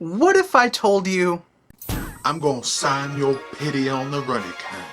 What if I told you... I'm gonna sign your pity on the running count.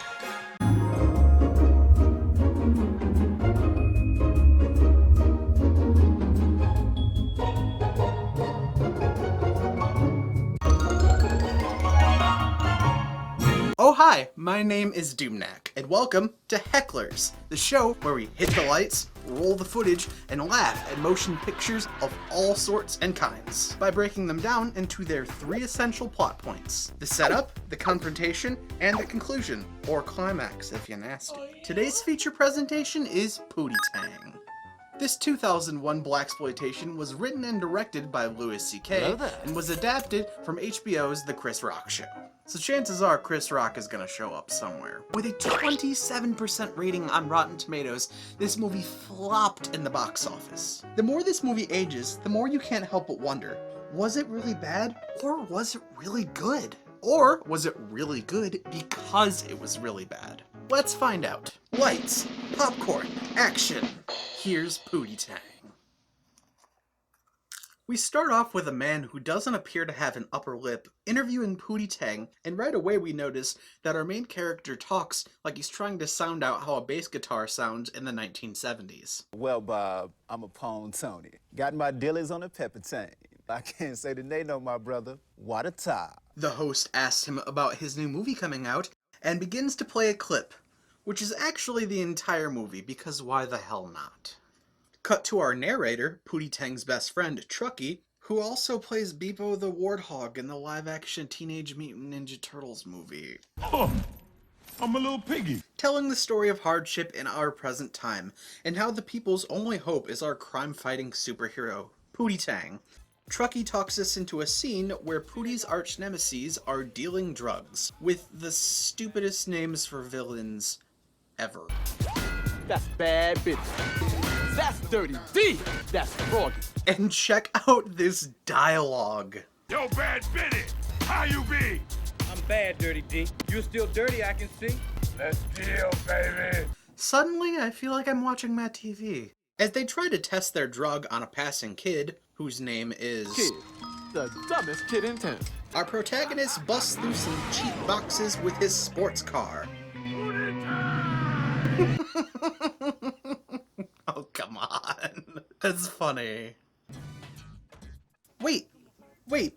Oh hi, my name is DOOMNACK, and welcome to HECKLERS, the show where we hit the lights, roll the footage, and laugh at motion pictures of all sorts and kinds, by breaking them down into their three essential plot points: the setup, the confrontation, and the conclusion, or climax if you're nasty. Today's feature presentation is POOTIE TANG. This 2001 blaxploitation was written and directed by Louis C.K. and was adapted from HBO's The Chris Rock Show. So chances are Chris Rock is gonna show up somewhere. With a 27% rating on Rotten Tomatoes, this movie flopped in the box office. The more this movie ages, the more you can't help but wonder, was it really bad, or was it really good? Or was it really good because it was really bad? Let's find out. Lights, popcorn, action. Here's POOTIE TANG. We start off with a man who doesn't appear to have an upper lip interviewing POOTIE TANG, and right away we notice that our main character talks like he's trying to sound out how a bass guitar sounds in the 1970s. Well, Bob, I'm a pawn Tony. Got my dealers on a pepper tank. I can't say the name of my brother. What a tie. The host asks him about his new movie coming out and begins to play a clip, which is actually the entire movie, because why the hell not? Cut to our narrator, POOTIE TANG's best friend, Truckee, who also plays Beebo the Warthog in the live-action Teenage Mutant Ninja Turtles movie. Oh, I'm a little piggy. Telling the story of hardship in our present time, and how the people's only hope is our crime-fighting superhero, POOTIE TANG. Truckee talks us into a scene where Pootie's arch-nemeses are dealing drugs, with the stupidest names for villains ever. That's bad bitch. That's Dirty D. That's Froggy. And check out this dialogue. Yo, Bad Bitty, how you be? I'm bad, Dirty D. You're still dirty, I can see. Let's deal, baby. Suddenly, I feel like I'm watching Matt TV. As they try to test their drug on a passing kid, whose name is... Kid. The dumbest kid in town. Our protagonist busts through some cheap boxes with his sports car. Oh, come on. That's funny. Wait, why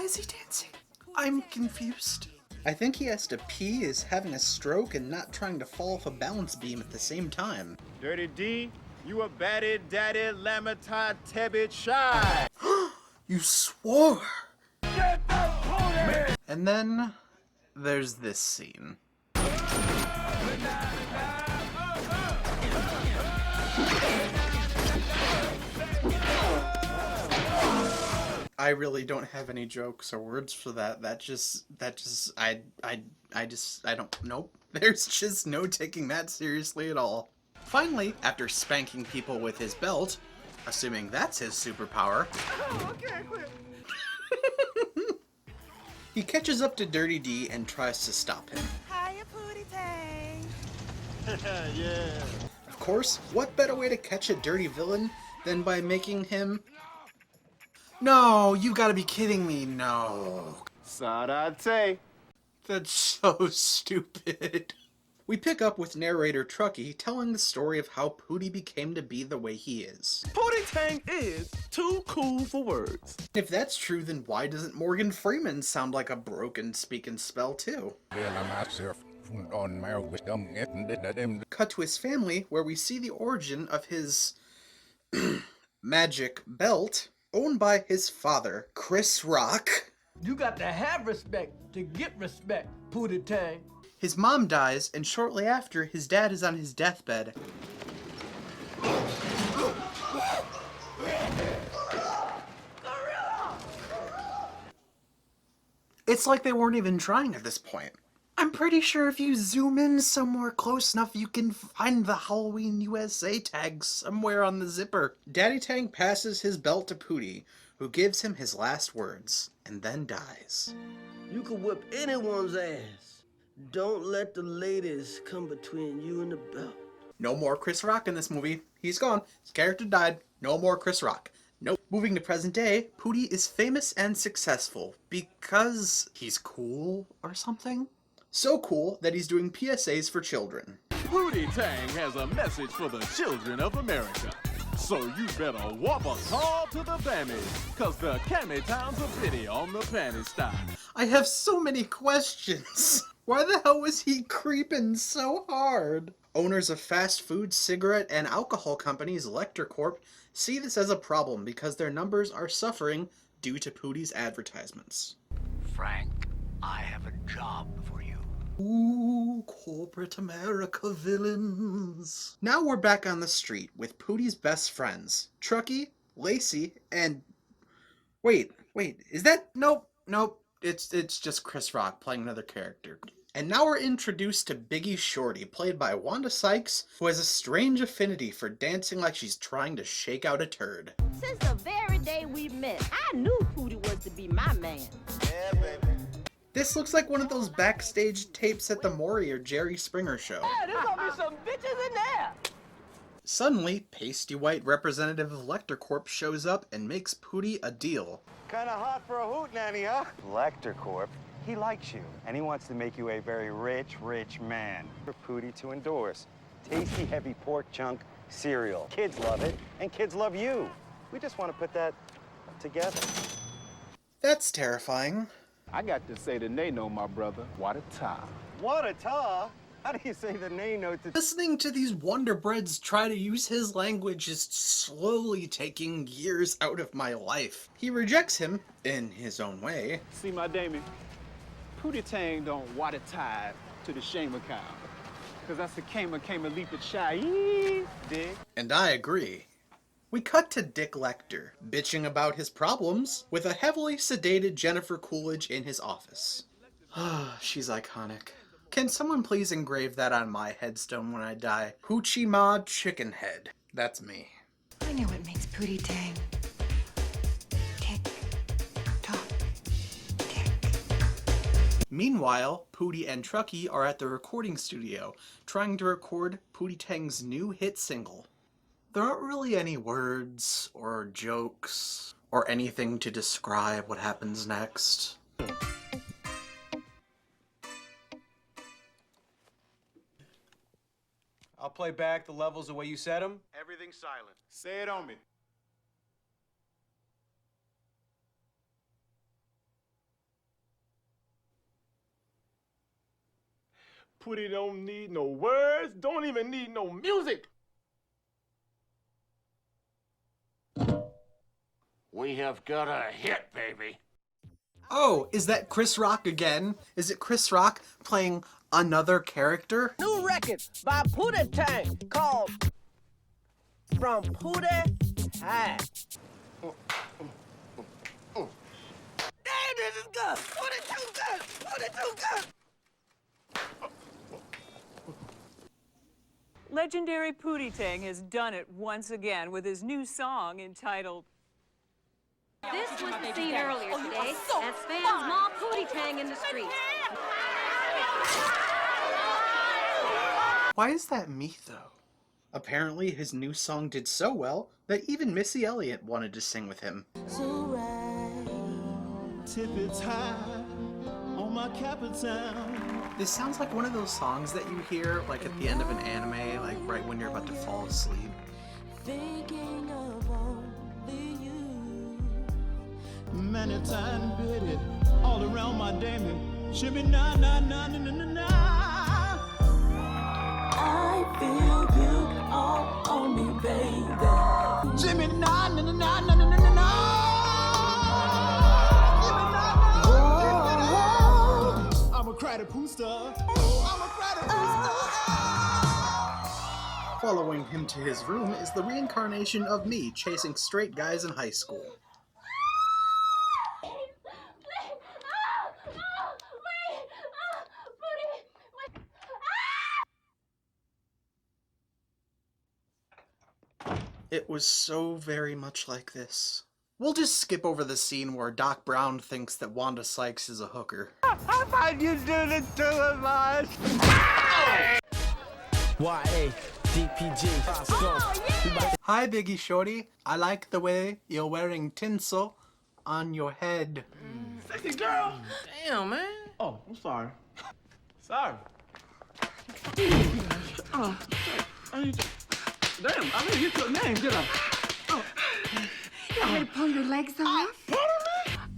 is he dancing? I'm confused. I think he has to pee, is having a stroke, and not trying to fall off a balance beam at the same time. Dirty D, you a batty daddy lamata tebit shy. You swore! Get the pony! And then there's this scene. I really don't have any jokes or words for that. I don't, nope. There's just no taking that seriously at all. Finally, after spanking people with his belt, assuming that's his superpower, he catches up to Dirty D and tries to stop him. Hiya, POOTIE TANG. Yeah. Of course, what better way to catch a dirty villain than by making him... No, you gotta be kidding me, no. Sarate. That's so stupid. We pick up with narrator Truckee telling the story of how Pootie became to be the way he is. POOTIE TANG is too cool for words. If that's true, then why doesn't Morgan Freeman sound like a broken speak and spell too? Cut to his family, where we see the origin of his magic belt, owned by his father, Chris Rock. You got to have respect to get respect, POOTIE TANG. His mom dies, and shortly after, his dad is on his deathbed. It's like they weren't even trying at this point. I'm pretty sure if you zoom in somewhere close enough, you can find the Halloween USA tag somewhere on the zipper. Daddy Tang passes his belt to Pootie, who gives him his last words, and then dies. You can whip anyone's ass. Don't let the ladies come between you and the belt. No more Chris Rock in this movie. He's gone. His character died. No more Chris Rock. Nope. Moving to present day, Pootie is famous and successful because he's cool or something? So cool that he's doing PSAs for children. Pootie Tang has a message for the children of America. So you better whop a call to the Bammies, cause the Cammy Town's a pity on the panty style. I have so many questions. Why the hell was he creeping so hard? Owners of fast food, cigarette, and alcohol companies Lecter Corp see this as a problem because their numbers are suffering due to Pootie's advertisements. Frank, I have a job for you. Ooh, corporate America villains. Now we're back on the street with Pootie's best friends, Truckee, Lacey, and... Wait, is that... Nope. It's just Chris Rock playing another character. And now we're introduced to Biggie Shorty, played by Wanda Sykes, who has a strange affinity for dancing like she's trying to shake out a turd. Since the very day we met, I knew Pootie was to be my man. Yeah, baby. This looks like one of those backstage tapes at the Maury or Jerry Springer show. Yeah, there's gonna be some bitches in there. Suddenly, pasty white representative of Lecter Corp shows up and makes Pootie a deal. Kinda hot for a hootenanny, huh? Lecter Corp, he likes you, and he wants to make you a very rich man. For Pootie to endorse. Tasty, heavy pork chunk cereal. Kids love it, and kids love you. We just want to put that together. That's terrifying. I got to say the Nano, my brother. What a time. What a ta! How do you say the name note to... Listening to these Wonder Breads try to use his language is slowly taking years out of my life. He rejects him, in his own way. See, my Damien, Pootie Tang don't water tide to the shame account. Cause that's a came a leap of shy, dig? And I agree. We cut to Dick Lecter, bitching about his problems, with a heavily sedated Jennifer Coolidge in his office. She's iconic. Can someone please engrave that on my headstone when I die? Hoochie Ma Chicken Head. That's me. I know what makes Pootie Tang. Tick, tock, tick. Meanwhile, Pootie and Truckee are at the recording studio, trying to record Pootie Tang's new hit single. There aren't really any words, or jokes, or anything to describe what happens next. I'll play back the levels the way you said them. Everything's silent. Say it on me. Pootie don't need no words, don't even need no music. We have got a hit, baby. Oh, is that Chris Rock again? Is it Chris Rock playing another character? New record by Pootie Tang called From Pootie Tang. Damn, this is good. Pootie too good. Pootie too good. Legendary Pootie Tang has done it once again with his new song entitled... This was the scene earlier today as fans maul Pootie Tang in the street. Why is that me, though? Apparently his new song did so well that even Missy Elliott wanted to sing with him. Tip it's high on my capital. This sounds like one of those songs that you hear like at the end of an anime, like right when you're about to fall asleep. Thinking of only you. Many times bit it all around my Damien. Shimmy na na na na na na na. I feel you all on me, baby. Jimmy na na na na na na na na. I'm a cry to Pooster. I'm a cry to Pooster. Following him to his room is the reincarnation of me chasing straight guys in high school. It was so very much like this. We'll just skip over the scene where Doc Brown thinks that Wanda Sykes is a hooker. How about you do the two of us? Y-A, Hi, Biggie Shorty. I like the way you're wearing tinsel on your head. Sexy girl. Damn, man. Oh, I'm sorry. Sorry. Oh, damn, I didn't get your name, did I? Oh. You want me to pull your legs off?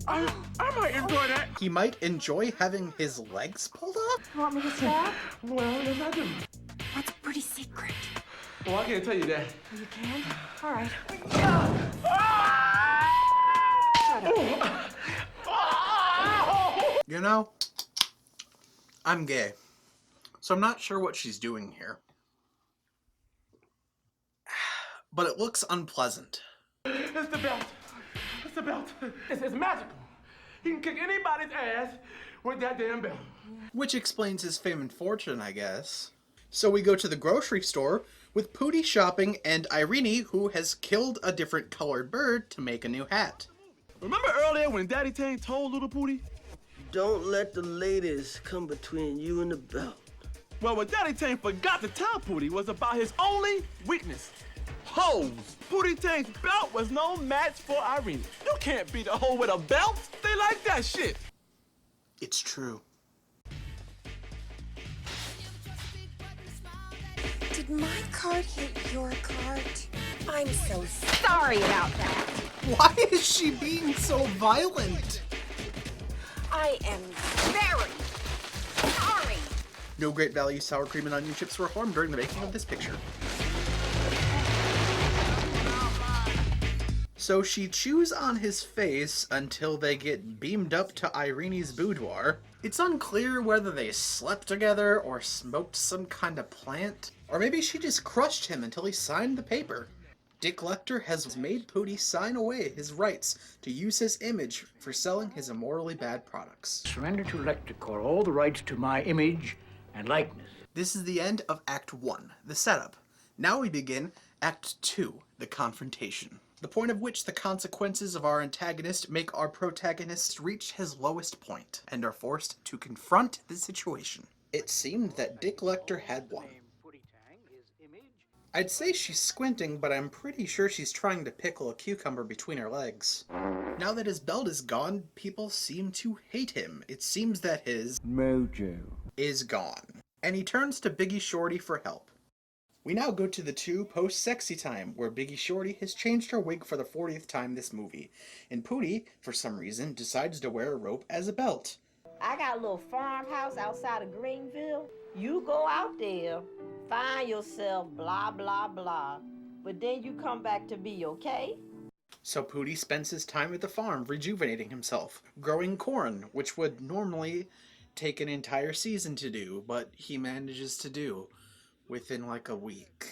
I might enjoy that. He might enjoy having his legs pulled off? You want me to stop? Well, yes, I do. That's a pretty secret. Oh, I can't tell you that. You can? All right. You know, I'm gay, so I'm not sure what she's doing here. But it looks unpleasant. It's the belt. It's the belt. It's magical. He can kick anybody's ass with that damn belt. Which explains his fame and fortune, I guess. So we go to the grocery store with Pootie shopping and Irene, who has killed a different colored bird to make a new hat. Remember earlier when Daddy Tang told little Pootie? Don't let the ladies come between you and the belt. Well, what Daddy Tang forgot to tell Pootie was about his only weakness. Hoes. Pootie Tang's belt was no match for Irene. You can't beat a hoe with a belt. They like that shit. It's true. Did my card hit your card? I'm so sorry about that. Why is she being so violent? I am very sorry. No great value sour cream and onion chips were harmed during the making of this picture. So she chews on his face until they get beamed up to Irene's boudoir. It's unclear whether they slept together or smoked some kind of plant, or maybe she just crushed him until he signed the paper. Dick Lecter has made Pootie sign away his rights to use his image for selling his immorally bad products. Surrender to Lector all the rights to my image and likeness. This is the end of Act 1, the setup. Now we begin Act 2, the confrontation. The point of which the consequences of our antagonist make our protagonist reach his lowest point, and are forced to confront the situation. It seemed that Dick Lecter had won. I'd say she's squinting, but I'm pretty sure she's trying to pickle a cucumber between her legs. Now that his belt is gone, people seem to hate him. It seems that his mojo is gone. And he turns to Biggie Shorty for help. We now go to the 2 post-sexy time, where Biggie Shorty has changed her wig for the 40th time this movie, and Pootie, for some reason, decides to wear a rope as a belt. I got a little farmhouse outside of Greenville. You go out there, find yourself, blah, blah, blah, but then you come back to me, okay? So Pootie spends his time at the farm rejuvenating himself, growing corn, which would normally take an entire season to do, but he manages to do within like a week.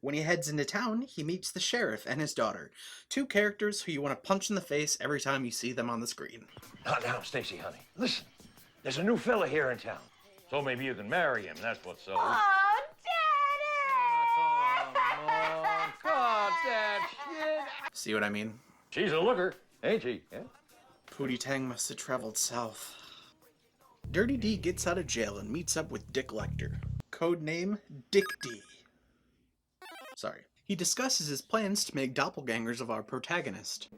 When he heads into town, he meets the sheriff and his daughter, 2 characters who you want to punch in the face every time you see them on the screen. Now, Stacy, honey, listen. There's a new fella here in town, so maybe you can marry him. That's what's so. Oh, Daddy! Cut that shit. See what I mean? She's a looker, ain't she? Yeah. Pootie Tang must have traveled south. Dirty D gets out of jail and meets up with Dick Lecter. Codename Dick D. Sorry. He discusses his plans to make doppelgangers of our protagonist.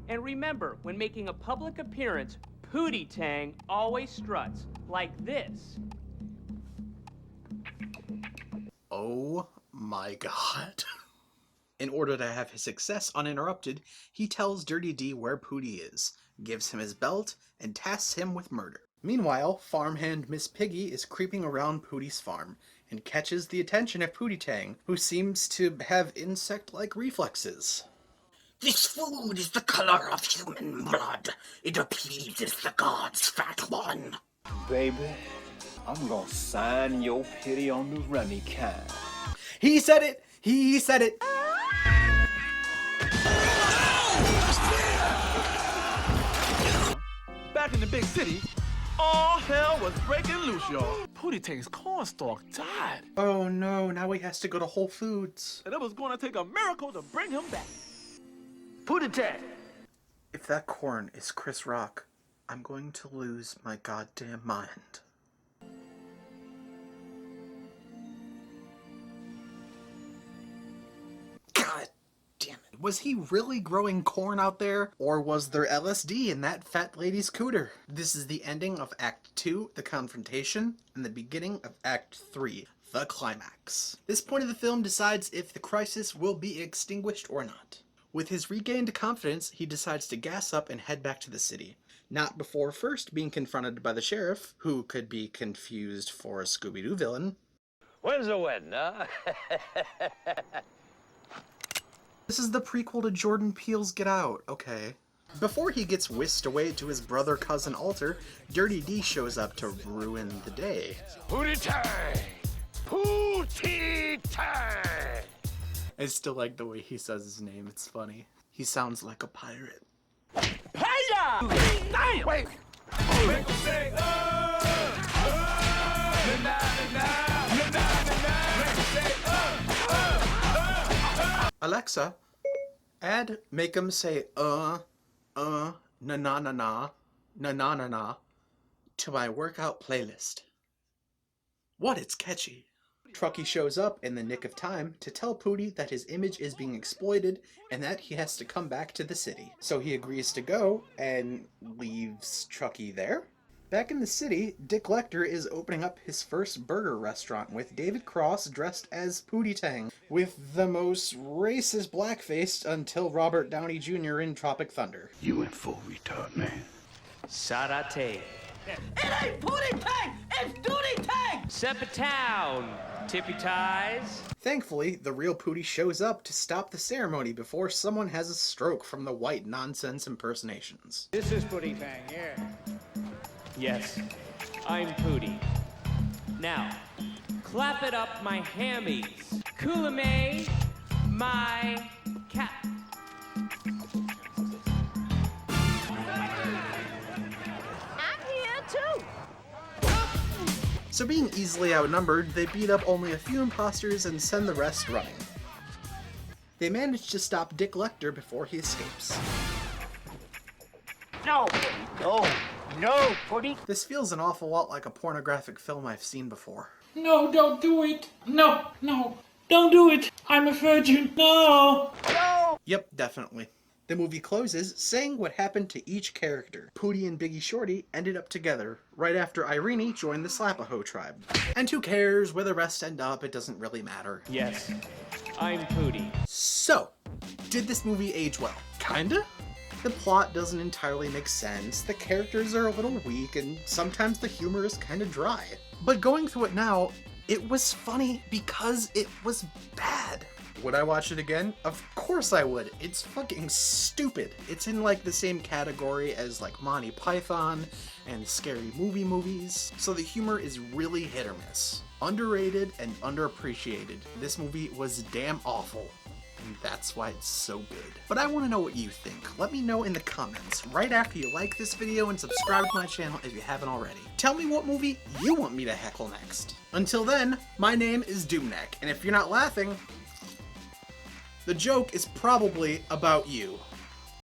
And remember, when making a public appearance, Pootie Tang always struts like this. Oh my god. In order to have his success uninterrupted, he tells Dirty D where Pootie is, gives him his belt, and tasks him with murder. Meanwhile, farmhand Miss Piggy is creeping around Pootie's farm and catches the attention of Pootie Tang, who seems to have insect-like reflexes. This food is the color of human blood. It appeases the gods, fat one. Baby, I'm gonna sign your pity on the runny kind. He said it! He said it! Back in the big city, all hell was breaking loose, y'all. Pootie Tang's cornstalk died. Oh no, now he has to go to Whole Foods. And it was going to take a miracle to bring him back. Pootie Tang! If that corn is Chris Rock, I'm going to lose my goddamn mind. Was he really growing corn out there? Or was there LSD in that fat lady's cooter? This is the ending of Act 2, the confrontation, and the beginning of Act 3, the climax. This point of the film decides if the crisis will be extinguished or not. With his regained confidence, he decides to gas up and head back to the city. Not before first being confronted by the sheriff, who could be confused for a Scooby-Doo villain. When's the wedding, huh? This is the prequel to Jordan Peele's Get Out, okay. Before he gets whisked away to his brother-cousin altar, Dirty D shows up to ruin the day. POOTIE TANG! POOTIE TANG! I still like the way he says his name, it's funny. He sounds like a pirate. Hiya! Damn! Wait! Alexa, add make 'em say na na na na na na na na to my workout playlist. What, it's catchy. Truckee shows up in the nick of time to tell Pootie that his image is being exploited and that he has to come back to the city. So he agrees to go and leaves Truckee there. Back in the city, Dick Lecter is opening up his first burger restaurant with David Cross dressed as Pootie Tang, with the most racist blackface until Robert Downey Jr. in Tropic Thunder. You in full retard, man. Sarate. It ain't Pootie Tang, it's Duty Tang! Sepa Town. Tippy ties. Thankfully, the real Pootie shows up to stop the ceremony before someone has a stroke from the white nonsense impersonations. This is Pootie Tang, yeah. Yes, I'm Pootie. Now, clap it up my hammies. Coolame, my cat. I'm here too. So being easily outnumbered, they beat up only a few imposters and send the rest running. They manage to stop Dick Lecter before he escapes. No, no, Pootie. This feels an awful lot like a pornographic film I've seen before. No, don't do it. No, don't do it. I'm a virgin. No. No. Yep, definitely. The movie closes saying what happened to each character. Pootie and Biggie Shorty ended up together, right after Irene joined the Slapaho tribe. And who cares where the rest end up, it doesn't really matter. Yes, I'm Pootie. So, did this movie age well? Kinda? The plot doesn't entirely make sense, the characters are a little weak, and sometimes the humor is kinda dry. But going through it now, it was funny because it was bad. Would I watch it again? Of course I would. It's fucking stupid. It's in like the same category as like Monty Python and Scary Movie movies. So the humor is really hit or miss. Underrated and underappreciated. This movie was damn awful. And that's why it's so good. But I want to know what you think. Let me know in the comments right after you like this video and subscribe to my channel if you haven't already. Tell me what movie you want me to heckle next. Until then, my name is DOOMNACK, and if you're not laughing, the joke is probably about you.